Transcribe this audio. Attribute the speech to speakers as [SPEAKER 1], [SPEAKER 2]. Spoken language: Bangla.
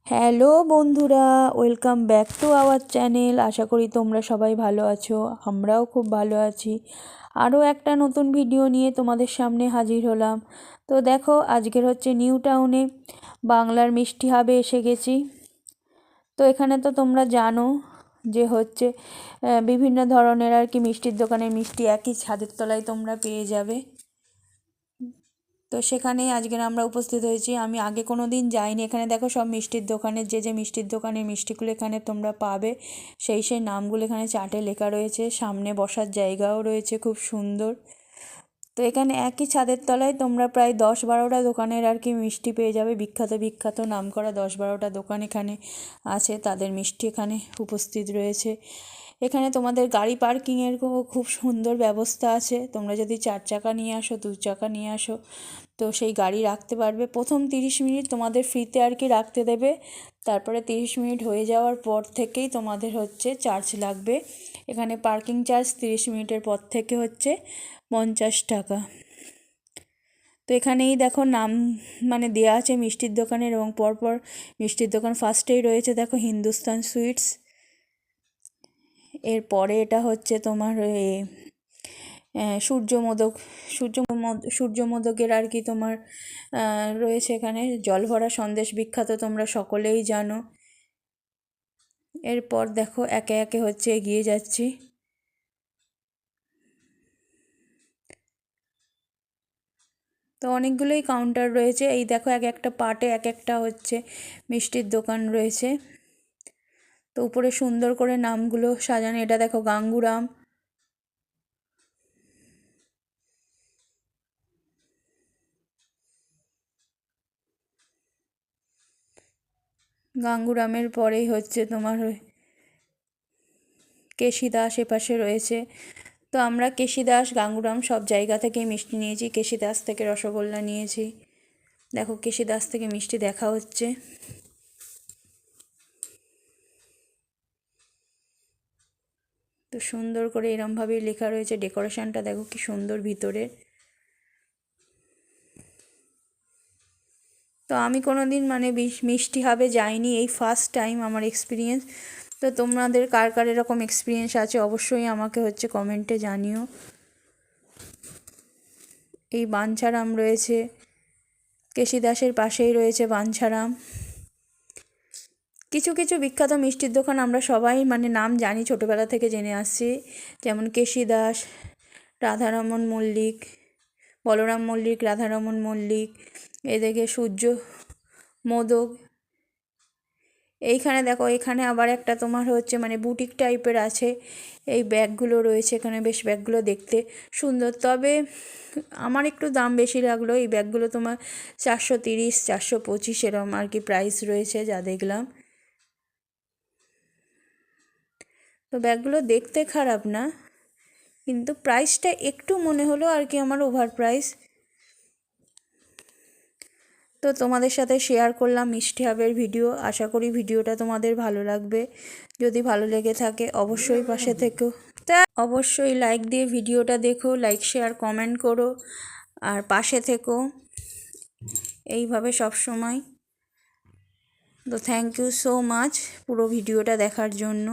[SPEAKER 1] হ্যালো বন্ধুরা, welcome back to our channel. আশা করি তোমরা সবাই ভালো আছো, আমরাও খুব ভালো আছি। আরও একটা নতুন ভিডিও নিয়ে তোমাদের সামনে হাজির হলাম। তো দেখো, আজকের হচ্ছে নিউ টাউনে বাংলার মিষ্টি হাবে এসে গেছি। তো এখানে তো তোমরা জানো যে হচ্ছে বিভিন্ন ধরনের আর কি মিষ্টির দোকানের মিষ্টি একই ছাদের তলায় তোমরা পেয়ে যাবে। তো সেখানেই আজকের আমরা উপস্থিত হয়েছি। আমি আগে কোনো দিন যাইনি। এখানে দেখো সব মিষ্টির দোকানের যে মিষ্টির দোকানের মিষ্টিগুলো এখানে তোমরা পাবে, সেই নামগুলো এখানে চার্টে লেখা রয়েছে। সামনে বসার জায়গাও রয়েছে খুব সুন্দর। তো এখানে একই ছাদের তলায় তোমরা প্রায় 10-12টা দোকানের আর কি মিষ্টি পেয়ে যাবে। বিখ্যাত বিখ্যাত নামকরা 10-12টা দোকান এখানে আছে, তাদের মিষ্টি এখানে উপস্থিত রয়েছে। এখানে তোমাদের গাড়ি পার্কিংয়ের খুব সুন্দর ব্যবস্থা আছে। তোমরা যদি 4 চাকা নিয়ে আসো, 2 চাকা নিয়ে আসো, তো সেই গাড়ি রাখতে পারবে। প্রথম 30 মিনিট তোমাদের ফ্রিতে আর কি রাখতে দেবে। তারপরে 30 মিনিট হয়ে যাওয়ার পর থেকেই তোমাদের হচ্ছে চার্জ লাগবে। এখানে পার্কিং চার্জ 30 মিনিটের পর থেকে হচ্ছে 50 টাকা। তো এখানেই দেখো নাম মানে দেওয়া আছে মিষ্টির দোকানের, এবং পরপর মিষ্টির দোকান ফার্স্টেই রয়েছে দেখো হিন্দুস্তান সুইটস। এরপরে এটা হচ্ছে তোমার সূর্যমোদকের আর কি তোমার রয়েছে এখানে জলভরা সন্দেশ, বিখ্যাত তোমরা সকলেই জানো। এরপর দেখো একে একে হচ্ছে এগিয়ে যাচ্ছি। তো অনেকগুলোই কাউন্টার রয়েছে। এই দেখো এক একটা পার্টে এক একটা হচ্ছে মিষ্টির দোকান রয়েছে। তো উপরে সুন্দর করে নামগুলো সাজানো। এটা দেখো গাঙ্গুরাম, গাঙ্গুরামের পরেই হচ্ছে তোমার কেশিদাস এপাশে রয়েছে। তো আমরা কেশিদাস, গাঙ্গুরাম সব জায়গা থেকেই মিষ্টি নিয়েছি। কেশিদাস থেকে রসগোল্লা নিয়েছি। দেখো কেশিদাস থেকে মিষ্টি দেখা হচ্ছে। তো সুন্দর করে এরমভাবেই লেখা রয়েছে। ডেকোরেশনটা দেখো কি সুন্দর ভিতরে। তো আমি কোনো দিন মানে মিষ্টি হাবে যাইনি, এই ফার্স্ট টাইম আমার এক্সপিরিয়েন্স। তো তোমাদের কার কার এরকম এক্সপিরিয়েন্স আছে অবশ্যই আমাকে হচ্ছে কমেন্টে জানিও। এই বাঞ্ছারাম রয়েছে, কেশিদাসের পাশেই রয়েছে বাঞ্ছারাম। কিছু কিছু বিখ্যাত মিষ্টির দোকান আমরা সবাই মানে নাম জানি, ছোটোবেলা থেকে জেনে আসছি। যেমন কেশিদাস, রাধারমন মল্লিক, বলরাম মল্লিক, রাধারমন মল্লিক, এদিকে সূর্য মোদক। এইখানে দেখো, এখানে আবার একটা তোমার হচ্ছে মানে বুটিক টাইপের আছে। এই ব্যাগগুলো রয়েছে এখানে, বেশ ব্যাগগুলো দেখতে সুন্দর। তবে আমার একটু দাম বেশি লাগলো। এই ব্যাগগুলো তোমার 430, 425 এরকম আর কি প্রাইস রয়েছে যা দেখলাম। তো ব্যাগগুলো দেখতে খারাপ না, কিন্তু প্রাইসটা একটু মনে হলো আর কি আমার ওভার প্রাইস। তো তোমাদের সাথে শেয়ার করলাম মিষ্টি হাবের ভিডিও। আশা করি ভিডিওটা তোমাদের ভালো লাগবে। যদি ভালো লেগে থাকে অবশ্যই পাশে থেকো। তা অবশ্যই লাইক দিয়ে ভিডিওটা দেখো, লাইক শেয়ার কমেন্ট করো, আর পাশে থেকো এইভাবে সব সময়। তো থ্যাংক ইউ সো মাচ পুরো ভিডিওটা দেখার জন্য।